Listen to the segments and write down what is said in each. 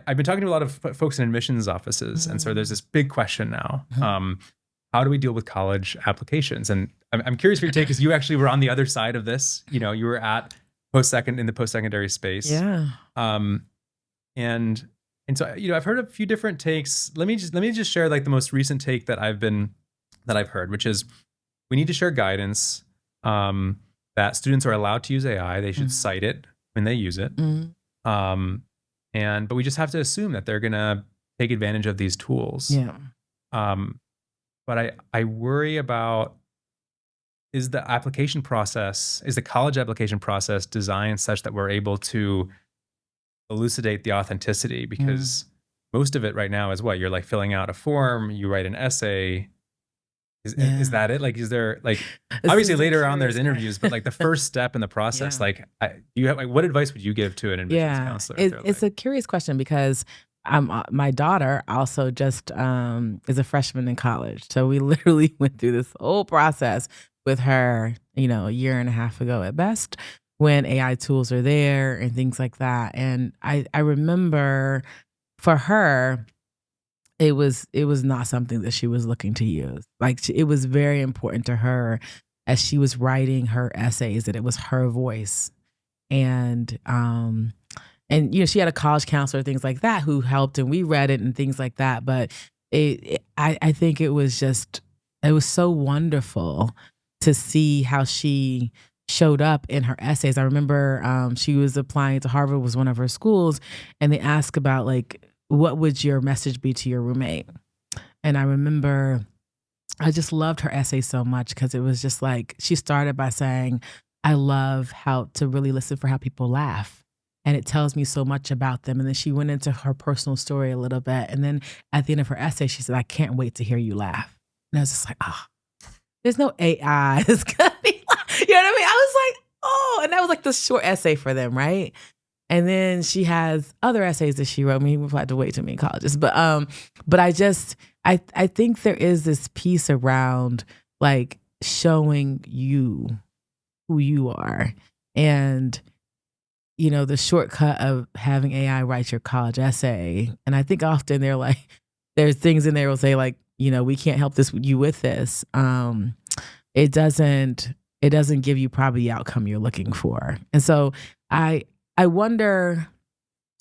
I've been talking to a lot of folks in admissions offices, and so there's this big question now. How do we deal with college applications? And I'm curious for your take, because you actually were on the other side of this. You know, you were at in the post-secondary space. Yeah. And so, you know, I've heard a few different takes. Let me just share like the most recent take that I've heard, which is we need to share guidance that students are allowed to use AI. They should cite it when they use it. But we just have to assume that they're gonna take advantage of these tools. Yeah. But I worry about, is the college application process designed such that we're able to elucidate the authenticity? Because most of it right now is what? You're like filling out a form, you write an essay. Is that it? Like, is there like, obviously later on there's interviews, but like the first step in the process, like, you have like, what advice would you give to an admissions counselor? It's a curious question, because my daughter also just is a freshman in college. So we literally went through this whole process with her, you know, a year and a half ago at best, when AI tools are there and things like that. And I remember for her, it was not something that she was looking to use. Like, it was very important to her as she was writing her essays that it was her voice. And you know, she had a college counselor, things like that, who helped, and we read it and things like that. But I think it was so wonderful to see how she showed up in her essays. I remember she was applying to Harvard, was one of her schools, and they asked about like, what would your message be to your roommate? And I remember I just loved her essay so much, because it was just like, she started by saying, I love how to really listen for how people laugh. And it tells me so much about them. And then she went into her personal story a little bit. And then at the end of her essay, she said, I can't wait to hear you laugh. And I was just like, there's no AI that's gonna be like, you know what I mean? I was like, and that was like the short essay for them, right? And then she has other essays that she wrote. We've had to wait too many colleges. But I think there is this piece around like showing you who you are. And, you know, the shortcut of having AI write your college essay. And I think often there's things in there will say like, you know, we can't help you with this. It doesn't give you probably the outcome you're looking for. And so I wonder,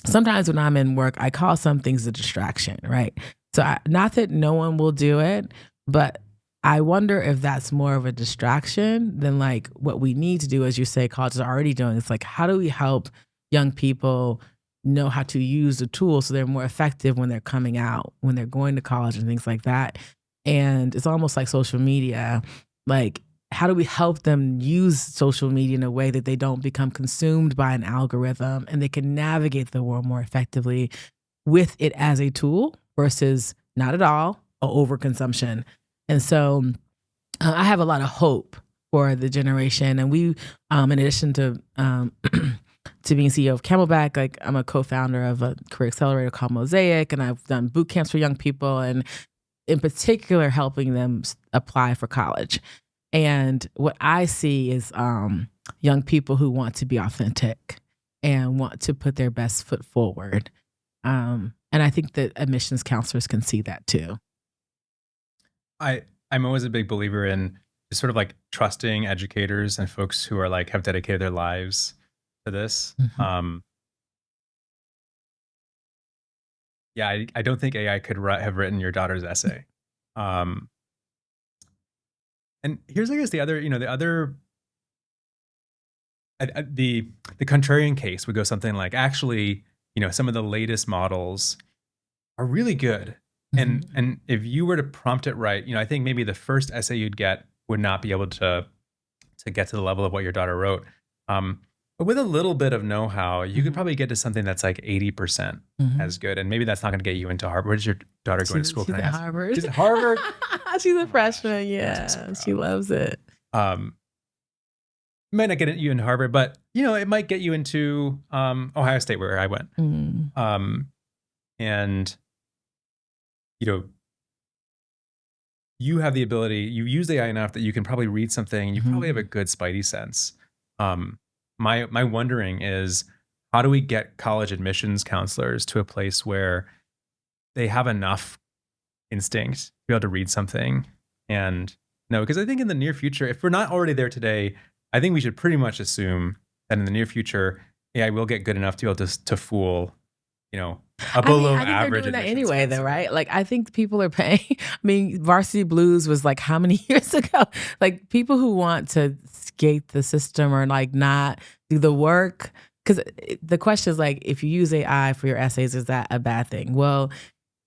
sometimes when I'm in work, I call some things a distraction, right? So not that no one will do it, but I wonder if that's more of a distraction than like what we need to do, as you say, colleges are already doing. It's like, how do we help young people know how to use the tool so they're more effective when they're coming out, when they're going to college and things like that? And it's almost like social media, like, how do we help them use social media in a way that they don't become consumed by an algorithm and they can navigate the world more effectively with it as a tool versus not at all or overconsumption? And so I have a lot of hope for the generation. And we, in addition to being CEO of Camelback, like I'm a co-founder of a career accelerator called Mosaic, and I've done boot camps for young people, and in particular helping them apply for college. And what I see is young people who want to be authentic and want to put their best foot forward. And I think that admissions counselors can see that too. I'm always a big believer in just sort of like trusting educators and folks who are like, have dedicated their lives to this. I don't think AI could have written your daughter's essay. And here's, I guess, the contrarian case would go something like, actually, you know, some of the latest models are really good. And if you were to prompt it right, you know, I think maybe the first essay you'd get would not be able to get to the level of what your daughter wrote. But with a little bit of know-how, you could probably get to something that's like 80% as good. And maybe that's not going to get you into Harvard. Where does your daughter go to school? She's at Harvard. She's at Harvard. She's a freshman. Yeah, she loves it. Might not get you into Harvard, but you know, it might get you into Ohio State, where I went. And you know, you have the ability. You use AI enough that you can probably read something. And you probably have a good spidey sense. My wondering is, how do we get college admissions counselors to a place where they have enough instinct to be able to read something? And no, because I think in the near future, if we're not already there today, I think we should pretty much assume that in the near future, AI will get good enough to be able to fool, a below I think they're average doing that admissions anyway, though, counselor. right? Like, I think people are paying. I mean, Varsity Blues was like how many years ago? Like, people who want to skate the system or like not do the work. Because the question is like, if you use AI for your essays, is that a bad thing? Well,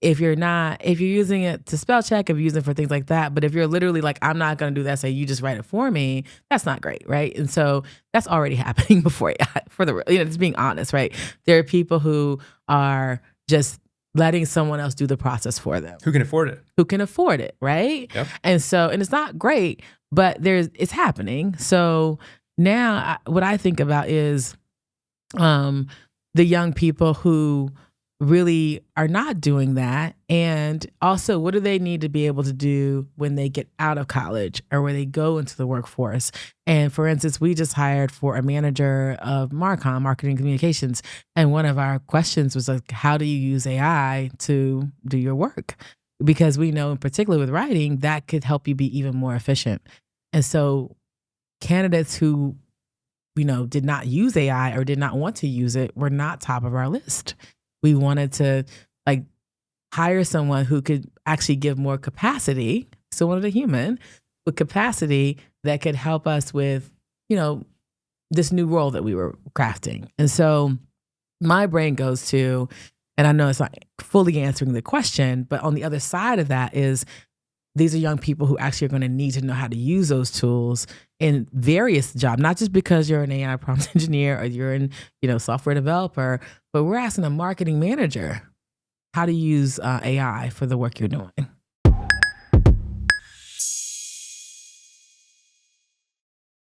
if you're using it to spell check, if you're using it for things like that, but if you're literally like, I'm not going to do the essay, you just write it for me, that's not great, right? And so that's already happening before AI, just being honest, right? There are people who are just letting someone else do the process for them, Who can afford it? right? Yep. And it's not great, but it's happening. So now what I think about is the young people who really are not doing that. And also, what do they need to be able to do when they get out of college or when they go into the workforce? And for instance, we just hired for a manager of marketing communications. And one of our questions was like, how do you use AI to do your work? Because we know in particular with writing, that could help you be even more efficient. And so candidates who, did not use AI or did not want to use it were not top of our list. We wanted to like hire someone who could actually give more capacity. So wanted a human with capacity that could help us with, this new role that we were crafting. And so my brain goes to, and I know it's not fully answering the question, but on the other side of that is these are young people who actually are going to need to know how to use those tools in various jobs, not just because you're an AI prompt engineer or you're an, software developer, but we're asking a marketing manager how to use AI for the work you're doing.